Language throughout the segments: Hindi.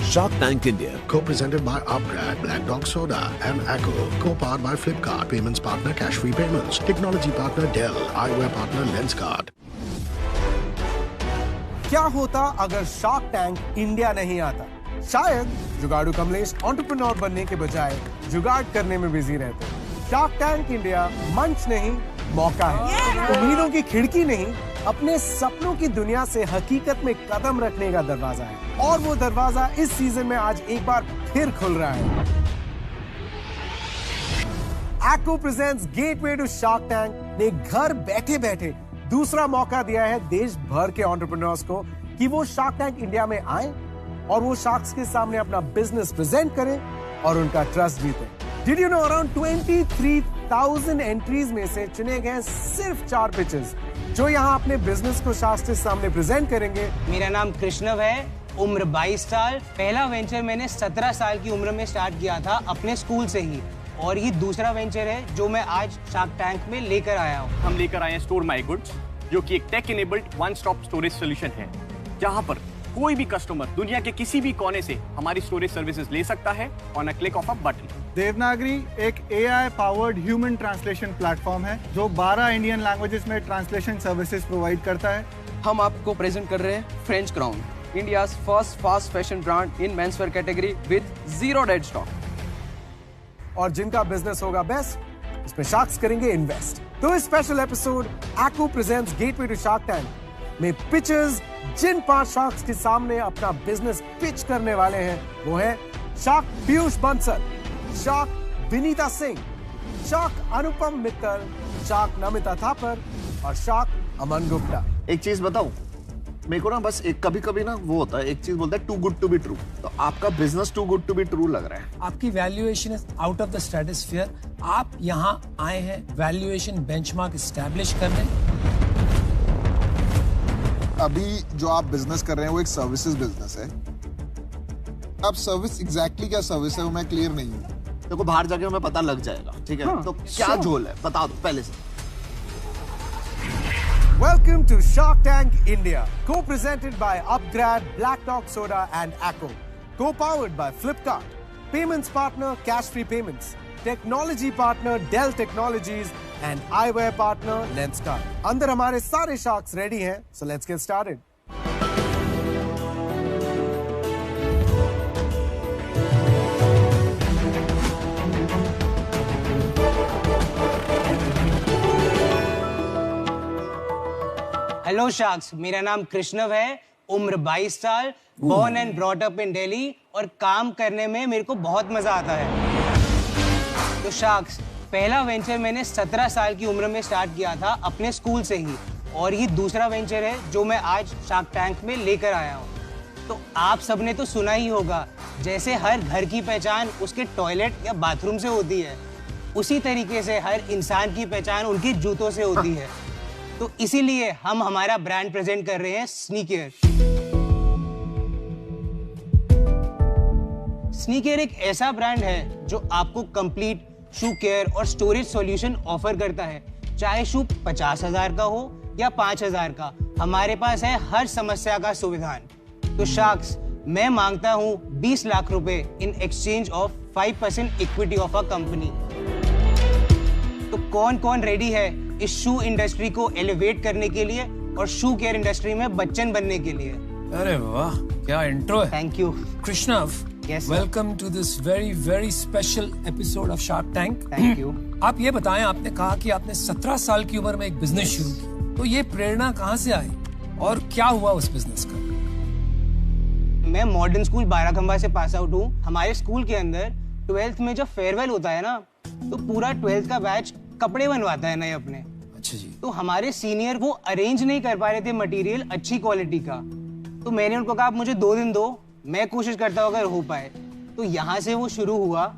Shark Tank India. Co-presented by Upgrad, Black Dog Soda and Acco. Co-powered by Flipkart. Payments partner Cash Free Payments. Technology partner Dell. Eyewear partner Lenskart. क्या होता अगर शार्क टैंक इंडिया नहीं आता? शायद जुगाड़ू कमलेश एंटरप्रेन्योर बनने के बजाय जुगाड़ करने में बिजी रहते। शार्क टैंक इंडिया मंच नहीं, मौका है। उम्मीदों की खिड़की नहीं, अपने सपनों की दुनिया से हकीकत में कदम रखने का दरवाजा है। और वो दरवाजा इस सीजन में आज एक बार फिर खुल रहा है। Acco presents Gateway to Shark Tank ने घर बैठे बैठे दूसरा मौका दिया है देश भर के एंटरप्रेन्योर्स को कि वो शार्क टैंक इंडिया में आए और वो शार्क्स के सामने अपना बिजनेस प्रेजेंट करें और उनका ट्रस्ट जीते। Did you know around 23,000 entries में से चुने गए सिर्फ 4 पिचेस जो यहाँ अपने बिजनेस को शार्क्स के सामने प्रेजेंट करेंगे। मेरा नाम कृष्णव है, उम्र 22 साल। पहला वेंचर मैंने 17 साल की उम्र में स्टार्ट किया था अपने स्कूल से ही, और ये दूसरा वेंचर है जो मैं आज शार्क टैंक में लेकर आया हूँ। हम लेकर आए हैं स्टोर माई गुड्स, जो कि एक tech enabled one stop storage solution है, जहाँ पर कोई भी कस्टमर दुनिया के किसी भी कोने से हमारी स्टोरेज सर्विसेज ले सकता है on a click of a button. Devanagari एक AI powered human translation platform है जो 12 इंडियन लैंग्वेजेस में ट्रांसलेशन सर्विसेज प्रोवाइड करता है। हम आपको प्रेजेंट कर रहे हैं French crown, India's first fast fashion brand in menswear category with 0 dead stock. और जिनका बिजनेस होगा बेस्ट, उसमें शार्क्स करेंगे इन्वेस्ट। तो इस special episode Acco presents gateway to shark tank में पिचेस जिन 5 शार्क्स के सामने अपना बिजनेस पिच करने वाले हैं वो है shark Piyush Bansal, shark Vineeta Singh, shark Anupam Mittal, shark Namita Thapar और शार्क अमन गुप्ता। एक चीज बताऊं, मेरे को ना बस एक कभी कभी ना वो होता है, एक चीज बोलता है too good to be true. तो आपका business too good to be true लग रहा है। आपकी valuation is out of the stratosphere. आप यहाँ आए हैं वैल्यूएशन बेंचमार्क एस्टैब्लिश करने। अभी जो आप बिजनेस कर रहे हैं वो एक सर्विसेज बिजनेस है। अब सर्विस एग्जैक्टली क्या सर्विस है वो मैं क्लियर नहीं हूँ। देखो बाहर जाके हमें पता लग जाएगा, ठीक है? तो क्या झोल है बता दो पहले से। Welcome to Shark Tank India, co-presented by Upgrad, Black Dog Soda and Acco. Co-powered by Flipkart. Payments partner Cash Free Payments. Technology partner Dell Technologies and eyewear partner Lenskart. अंदर हमारे सारे sharks ready हैं, so let's get started. Hello sharks, मेरा नाम कृष्णव है, उम्र 22 साल, born and brought up in Delhi, और काम करने में मेरे को बहुत मजा आता है। तो शार्क्स, पहला वेंचर मैंने 17 साल की उम्र में स्टार्ट किया था अपने स्कूल से ही, और ये दूसरा वेंचर है जो मैं आज शार्क टैंक में लेकर आया हूँ। तो आप सबने तो सुना ही होगा, जैसे हर घर की पहचान उसके टॉयलेट या बाथरूम से होती है, उसी तरीके से हर इंसान की पहचान उनके जूतों से होती है। तो इसीलिए हम हमारा ब्रांड प्रेजेंट कर रहे हैं स्नीकर। स्नीकर एक ऐसा ब्रांड है जो आपको कंप्लीट शू केयर और स्टोरेज सॉल्यूशन ऑफर करता है। चाहे शू 50,000 का हो या 5,000 का, हमारे पास है हर समस्या का समाधान। तो शार्क्स, मैं मांगता हूं 20 लाख रुपए in exchange of 5% equity of a company. तो कौन कौन रेडी है इस शू इंडस्ट्री को एलिवेट करने के लिए और शू केयर इंडस्ट्री में बच्चन बनने के लिए? अरे वाह, क्या इंट्रो है। Thank you Krishnav, welcome to this very very special episode of Shark Tank. Thank you. आप ये बताएं, आपने कहा कि आपने 17 साल की उम्र में एक बिजनेस शुरू किया, तो ये प्रेरणा कहाँ से आई और क्या हुआ उस बिजनेस का? मैं मॉडर्न स्कूल बाराखंबा से पास आउट हूँ। हमारे स्कूल के अंदर 12th में जब फेयरवेल होता है ना, तो पूरा 12th का बैच कपड़े बनवाता है नए अपने। अच्छा जी। तो हमारे सीनियर वो अरेंज नहीं कर पा रहे थे मटेरियल अच्छी क्वालिटी का, तो मैंने उनको कहा आप मुझे 2 दिन दो, मैं कोशिश करता हूँ अगर हो पाए। तो यहाँ से वो शुरू हुआ।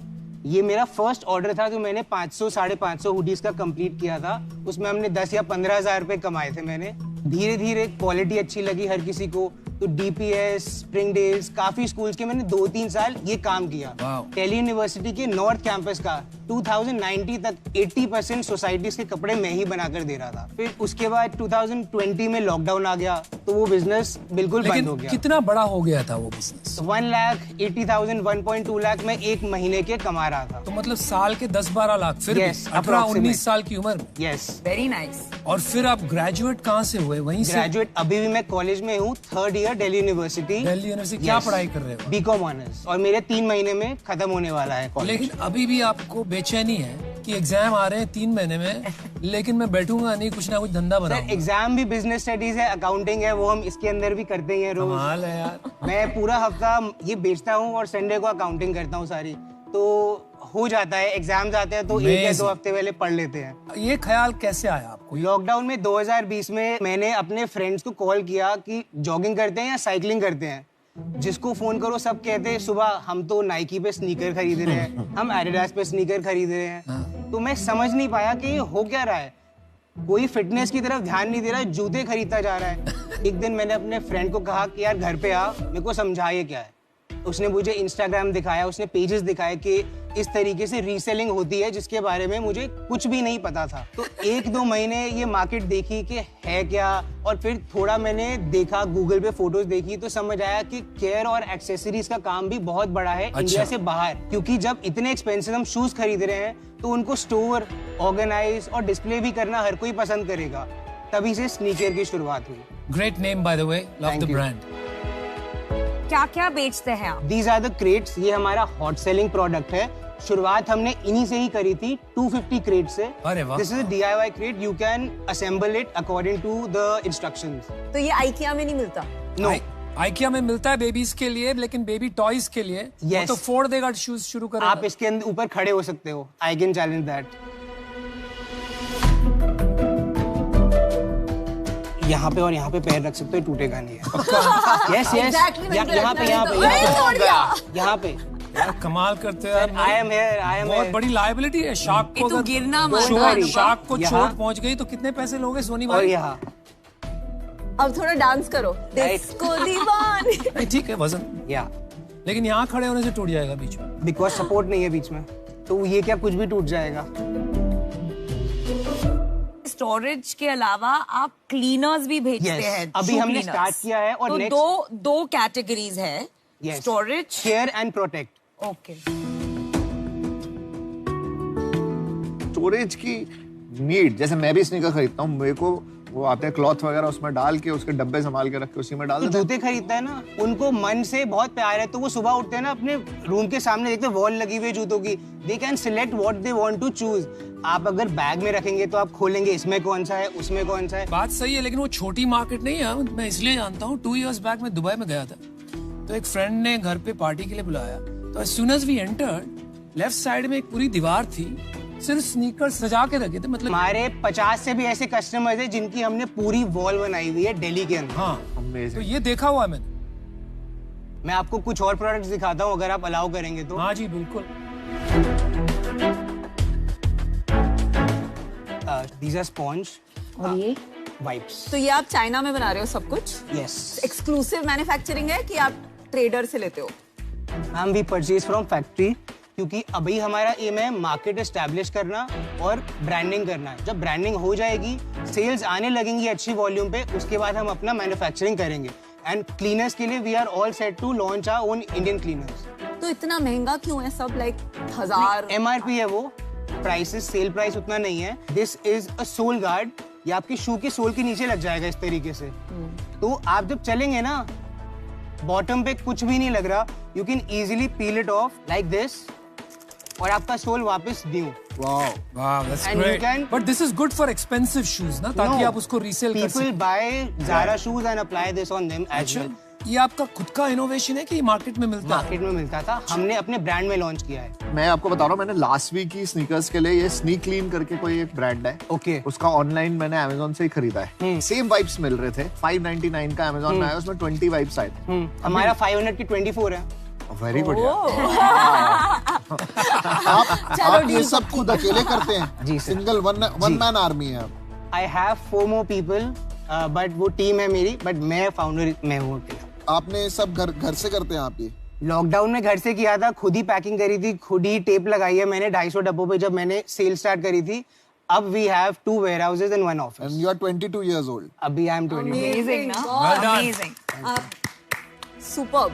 ये मेरा फर्स्ट ऑर्डर था, तो मैंने 500-550 हुडीज का कंप्लीट किया था। उसमें हमने 10 या 15 हज़ार रुपए कमाए थे मैंने। धीरे धीरे क्वालिटी अच्छी लगी हर किसी को, तो डीपीएस, स्प्रिंग डेज, काफी स्कूल्स के मैंने 2-3 साल ये काम किया। दिल्ली यूनिवर्सिटी के नॉर्थ कैंपस का 2090 तक 80% सोसाइटीज के कपड़े मैं ही बनाकर दे रहा था। फिर उसके बाद 2020 में लॉकडाउन आ गया तो वो बिजनेस बिल्कुल बंद हो गया। कितना बड़ा हो गया था वो बिजनेस? 1,80,000, 1.2 लाख में एक महीने के कमा रहा था। तो मतलब साल के 10-12 लाख, फिर Yes, 18-19 साल की उम्र में। Yes, very nice. और फिर आप ग्रेजुएट कहाँ से हुए? वहीं से? ग्रेजुएट अभी भी मैं कॉलेज में हूँ, 3rd year Delhi university. Delhi university क्या पढ़ाई कर रहे हो? बीकॉम ऑनर्स, और मेरे 3 महीने में खत्म होने वाला है कॉलेज। लेकिन अभी भी आपको बेचैनी है कि एग्जाम आ रहे हैं 3 महीने में, लेकिन मैं बैठूंगा नहीं, कुछ ना कुछ धंधा बनाऊंगा। एग्जाम भी बिजनेस स्टडीज है, अकाउंटिंग है, वो हम इसके अंदर भी करते ही हैं रोज। कमाल है यार। मैं पूरा हफ्ता ये बेचता हूँ और संडे को अकाउंटिंग करता हूँ सारी, तो हो जाता है। एग्जाम्स आते हैं तो 1 या 2 हफ्ते पहले पढ़ लेते हैं। ये ख्याल कैसे आया आपको? लॉकडाउन में 2020 में मैंने अपने फ्रेंड्स को कॉल किया कि जॉगिंग करते हैं या साइकिलिंग करते हैं। जिसको फोन करो सब कहते हैं सुबह हम तो नाइकी पे स्नीकर खरीद रहे हैं, हम एडिडास पे स्नीकर खरीद रहे हैं। तो मैं समझ नहीं पाया कि ये हो क्या रहा है। कोई फिटनेस की तरफ ध्यान नहीं दे रहा है, जूते खरीदता जा रहा है। एक दिन मैंने अपने फ्रेंड को कहा कि यार घर पे आ, मेरे को समझा ये क्या है। उसने मुझे इंस्टाग्राम दिखाया, उसने पेजेस दिखाए कि इस तरीके से रीसेलिंग होती है, जिसके बारे में मुझे कुछ भी नहीं पता था। तो 1-2 महीने ये मार्केट देखी कि है क्या, और फिर थोड़ा मैंने देखा, गूगल पे फोटोज देखी, तो समझ आया कि केयर और एक्सेसरीज का काम भी बहुत बड़ा है इंडिया से बाहर। क्योंकि जब इतने एक्सपेंसिव हम शूज खरीद रहे हैं तो उनको स्टोर, ऑर्गेनाइज और डिस्प्ले भी करना हर कोई पसंद करेगा। तभी से स्नीकर की शुरुआत हुई। Great name by the way, love the brand. क्या क्या बेचते हैं आप? These are the crates, ये हमारा हॉट सेलिंग प्रोडक्ट है। शुरुआत हमने इन्हीं से ही करी थी, 250 क्रेट से। अरे वाह। This is a DIY crate, you can assemble it according to the instructions. तो ये आइकिया में नहीं मिलता? No. आइकिया में मिलता है बेबीज के लिए, लेकिन बेबी टॉयज के लिए वो तो फोड़ देगा शूज शुरू करेगा। आप इसके अंदर ऊपर खड़े हो सकते हो। I can challenge that. यहाँ पे और यहाँ पे पैर रख सकते हो, टूटेगा नहीं है। यस यस, यहाँ पे यहाँ पे यार कमाल करते हैं। I am here. बहुत बड़ी लायबिलिटी है। शार्क को तो गिरना शार्क को चोट पहुंच गई तो कितने पैसे लोगे सोनी भाई? और यहाँ अब थोड़ा डांस करो, डिस्को दीवानी। नहीं ठीक है, वजन या, लेकिन यहाँ खड़े होने से टूट जाएगा बीच में। बिकॉज सपोर्ट नहीं है बीच में, तो ये क्या कुछ भी टूट जाएगा। स्टोरेज के अलावा आप क्लीनर्स भी भेजते हैं? अभी हमने स्टार्ट किया है। और तो दो कैटेगरीज है, storage, care and protect. Okay. Storage की नीड, जैसे मैं भी स्नीकर खरीदता हूँ, मेरे को वो आते हैं क्लॉथ वगैरह, उसमें डाल के उसके डब्बे संभाल के रख के उसी में डाल देते हैं। जूते खरीदता है ना, उनको मन से बहुत प्यार है, तो वो सुबह उठते हैं ना, अपने रूम के सामने देखते हैं वॉल लगी हुई है जूतों की, they can select what they want to choose. आप अगर बैग में रखेंगे तो आप खोलेंगे इसमें कौन सा है, उसमें कौन सा है। बात सही है, लेकिन वो छोटी मार्केट नहीं है। मैं इसलिए जानता हूँ, 2 years बैक मैं दुबई में गया था, तो एक फ्रेंड ने घर पे पार्टी के लिए बुलाया, तो as soon as we entered, left side में एक पूरी दीवार थी, सिर्फ स्नीकर सजा के रखे थे। मतलब हमारे 50 से भी ऐसे कस्टमर्स हैं जिनकी हमने पूरी वॉल बनाई हुई है दिल्ली के अंदर। हाँ, तो ये देखा हुआ है मैंने। मैं आपको कुछ और प्रोडक्ट्स दिखाता हूँ अगर आप अलाउ करेंगे तो। हाँ जी बिल्कुल। These are sponge, और ये wipes. तो ये आप चाइना में बना रहे हो सब कुछ? Yes. एक्सक्लूसिव मैन्युफैक्चरिंग है कि आप ट्रेडर से लेते हो? Ma'am we purchase from factory, क्योंकि अभी हमारा एम है मार्केट एस्टैब्लिश करना और ब्रांडिंग करना है। जब ब्रांडिंग हो जाएगी, सेल्स आने लगेंगी अच्छी वॉल्यूम पे, उसके बाद हम अपना मैन्युफैक्चरिंग करेंगे। एंड क्लीनर्स के लिए we are all set to launch our own Indian cleaners. तो इतना महंगा क्यों है सब? लाइक 1000 MRP है वो, प्राइसेस सेल प्राइस उतना नहीं है। This is a sole guard, ये आपकी शू के सोल के नीचे लग जाएगा इस तरीके से। तो आप जब चलेंगे ना, बॉटम पे कुछ भी नहीं लग रहा, you can easily peel it of like this, और आपका सोल वापस new. Wow, that's great. But this is good for expensive shoes, ना? ताकि आप उसको रीसेल कर सकें। People buy Zara shoes and apply this on them as well. ये आपका खुद का इनोवेशन है कि मार्केट में मिलता है? मार्केट में मिलता था, हमने अपने ब्रांड में लॉन्च किया है। मैं आपको बता रहा हूँ, मैंने लास्ट वीक की स्नीकर्स के लिए ये स्नीक क्लीन करके कोई एक ब्रांड है, ओके, उसका ऑनलाइन मैंने अमेज़न से ही खरीदा है। सेम वाइप्स मिल रहे थे, 599 का अमेज़न में आया, उसमें 20 वाइप्स आए थे। हमारा 500 की 24 है। Very good. आप ये सब खुद अकेले करते हैं? जी सिंगल वन मैन आर्मी है आप? I have 4 more people, but वो टीम है मेरी, बट मैं फाउंडर मैं हूँ अकेला। आपने सब घर से करते हैं आप ये? लॉकडाउन में घर से किया था, खुद ही पैकिंग करी थी, खुद ही टेप लगाई है मैंने 250 डब्बों पे जब मैंने सेल स्टार्ट करी थी। अब we have 2 warehouses and 1 office. And you are 22 years old. अभी I am 22. Amazing ना? Well done. Amazing. Superb.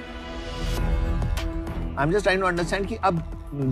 I'm just trying to understand कि अब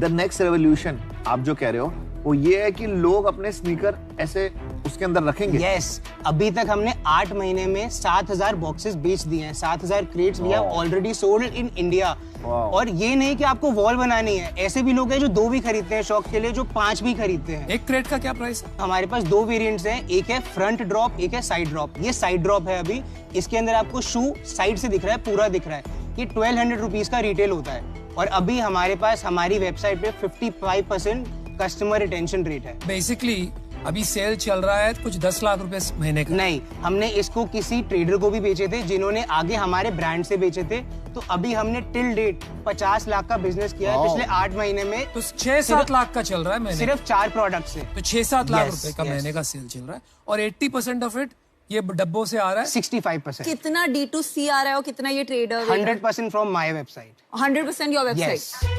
the next revolution आप जो कह रहे हो वो ये है कि लोग अपने स्नीकर ऐसे उसके अंदर रखेंगे। Yes. अभी तक हमने 8 महीने में 7,000 बॉक्सेस बेच दिए हैं, 7,000 crates we have already sold in India. और ये नहीं कि आपको वॉल बनानी है, ऐसे भी लोग हैं जो 2 भी खरीदते हैं शौक के लिए, जो 5 भी खरीदते हैं। एक क्रेट का क्या प्राइस है? हमारे पास 2 वेरिएंट्स हैं, एक है फ्रंट ड्रॉप, एक है साइड ड्रॉप। ये साइड ड्रॉप है अभी, इसके अंदर आपको शू साइड से दिख रहा है, पूरा दिख रहा है। ये 1200 रुपीज का रिटेल होता है और अभी हमारे पास हमारी वेबसाइट पे 55% कस्टमर रिटेंशन रेट है। बेसिकली अभी सेल चल रहा है कुछ 10 लाख रुपए महीने का। नहीं, हमने इसको किसी ट्रेडर को भी बेचे थे जिन्होंने आगे हमारे ब्रांड से बेचे थे। तो अभी हमने टिल डेट 50 लाख का बिजनेस किया है पिछले 8 महीने में। तो 6-7 लाख का चल रहा है महीने, सिर्फ 4 प्रोडक्ट से। तो 6-7 लाख रुपए का महीने का सेल चल रहा है और 80% ऑफ इट ये डब्बों से आ रहा है। 65%। कितना D2C आ रहा है और कितना ये trader? 100% from my website. 100% your website.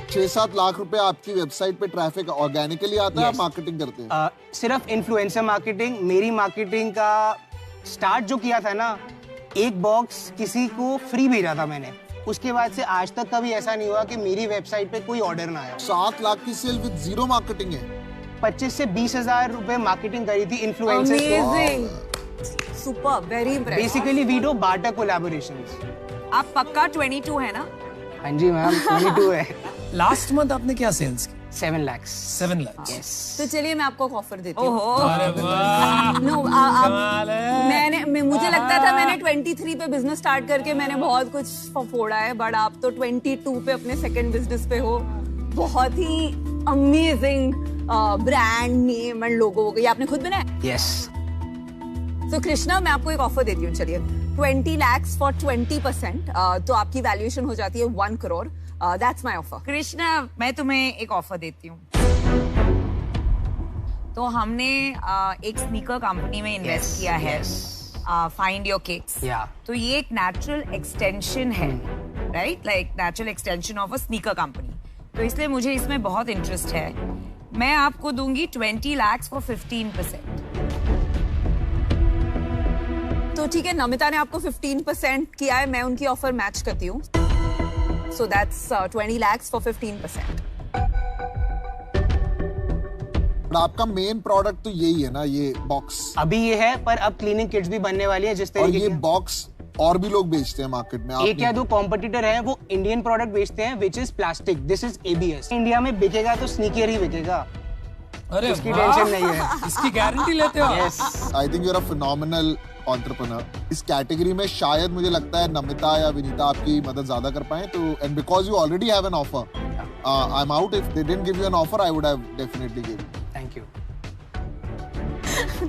6-7 lakh रुपए आपकी वेबसाइट पे ट्रैफिक ऑर्गेनिकली आता है, आप मार्केटिंग करते हैं? सिर्फ इन्फ्लुएंसर मार्केटिंग। मेरी मार्केटिंग का स्टार्ट जो किया था ना, एक बॉक्स किसी को फ्री भेजा था मैंने, उसके बाद से आज तक कभी ऐसा नहीं हुआ कि मेरी वेबसाइट पे कोई ऑर्डर ना आया। 7 लाख की सेल विद जीरो मार्केटिंग है। 25 से 20,000 रुपए मार्केटिंग करी थी influencers Amazing. Super, very impressive. Basically we do barter collaborations. आप पक्का 22 है ना? हाँ जी मैम, 22 है। लास्ट मंथ आपने क्या सेल्स की? 7 lakhs। 7 लाख। Yes. तो चलिए मैं आपको एक ऑफर देती हूँ। अरे वाह, No, कमाल है। मुझे लगता था मैंने 23 पे बिजनेस स्टार्ट करके मैंने बहुत कुछ फोड़ा है, बट आप तो 22 पे अपने सेकंड बिजनेस पे हो। बहुत ही amazing brand name and logo हो गई, आपने खुद बनाया? Yes. तो कृष्णा मैं आपको एक ऑफर देती हूँ, चलिए 20 lakhs फॉर 20%, तो आपकी वैल्यूएशन हो जाती है 1 crore. That's my offer. Krishna मैं तुम्हें एक ऑफर देती हूँ। तो हमने एक स्नीकर कंपनी में इन्वेस्ट किया है, फाइंड योर किक्स। तो ये एक नेचुरल एक्सटेंशन है, right, like natural extension of a sneaker company. तो इसलिए मुझे इसमें बहुत इंटरेस्ट है। मैं आपको दूंगी 20 lakhs फॉर 15%। तो ठीक है, नमिता ने आपको 15% किया है, मैं उनकी ऑफर मैच करती हूँ। So that's 20 lakhs for 15%। आपका मेन प्रोडक्ट तो यही है ना, ये बॉक्स? अभी ये है, पर अब क्लीनिंग किट्स भी बनने वाली है जिस तरीके और ये बॉक्स और भी लोग बेचते हैं मार्केट में? एक या 2 कॉम्पिटिटर है, वो इंडियन प्रोडक्ट बेचते हैं which is plastic, this is ABS। India में बिकेगा तो स्नीकर ही बिकेगा। अरे उसकी टेंशन नहीं है। इसकी गारंटी लेते हो? Yes. I think you are a phenomenal entrepreneur. इस कैटेगरी में शायद मुझे लगता है नमिता या विनीता आपकी मदद ज्यादा कर पाए। तो and because you already have an offer, I am out. If they didn't give you an offer I would have definitely given. Thank you.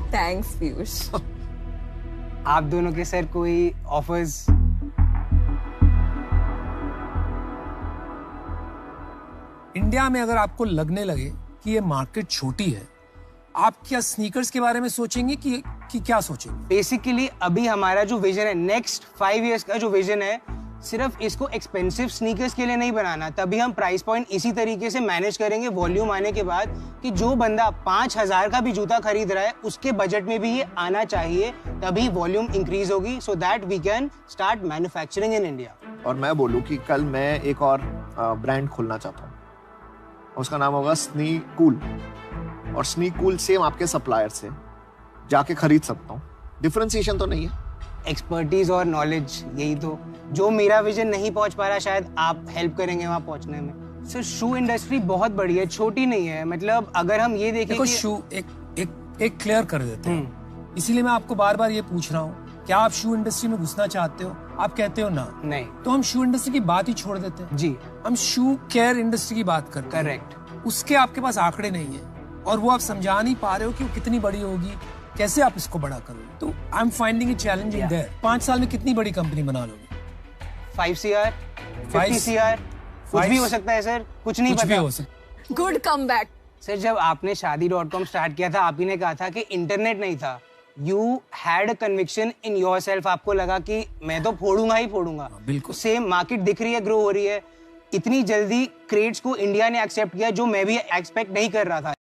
Thanks Piyush. आप दोनों के सर कोई ऑफर्स? इंडिया में अगर आपको लगने लगे कि ये मार्केट छोटी है, आप क्या स्नीकर्स के बारे में सोचेंगे कि क्या सोचेंगे? बेसिकली अभी हमारा जो विजन है, नेक्स्ट 5 years का जो विजन है, सिर्फ इसको एक्सपेंसिव स्नीकर्स के लिए नहीं बनाना। तभी हम प्राइस पॉइंट इसी तरीके से मैनेज करेंगे वॉल्यूम आने के बाद कि जो बंदा 5,000 का भी जूता खरीद रहा है उसके बजट में भी ये आना चाहिए, तभी वॉल्यूम इंक्रीज होगी, so that we can start manufacturing in India. और मैं बोलूँ कि कल मैं एक और ब्रांड खोलना चाहता हूँ, उसका नाम होगा स्नीकूल। और स्नीकूल सेम आपके सप्लायर से जाके खरीद सकता हूँ। डिफरेंशिएशन तो नहीं है, एक्सपर्टीज और नॉलेज, यही तो जो मेरा विजन नहीं पहुंच पा रहा, शायद आप हेल्प करेंगे वहां पहुंचने में। सर शू इंडस्ट्री बहुत बड़ी है, छोटी नहीं है। मतलब अगर हम ये देखें कि शू एक क्लियर कर देते हैं, इसीलिए मैं आपको बार बार ये पूछ रहा हूँ, क्या आप शू इंडस्ट्री में घुसना चाहते हो? आप कहते हो ना, नहीं, तो हम शू इंडस्ट्री की बात ही छोड़ देते हैं। जी, हम शू केयर इंडस्ट्री की बात करते हैं। करेक्ट। उसके आपके पास आंकड़े नहीं है और वो आप समझा नहीं पा रहे हो कि वो कितनी बड़ी होगी, कैसे आप इसको बड़ा करोगे। तो I am finding it challenging there. 5 साल में कितनी बड़ी कंपनी बना लोगे? 5 CR 50 CR कुछ भी हो सकता है सर, कुछ नहीं पता। हो सकता। Good comeback. सर जब आपने शादी.com स्टार्ट किया था, आप ही ने कहा था कि इंटरनेट नहीं था, You had a conviction in yourself. आपको लगा कि मैं तो फोड़ूंगा ही फोड़ूंगा। बिल्कुल। सेम मार्केट दिख रही है, ग्रो हो रही है। इतनी जल्दी क्रेट्स को इंडिया ने एक्सेप्ट किया, जो मैं भी एक्सपेक्ट नहीं कर रहा था।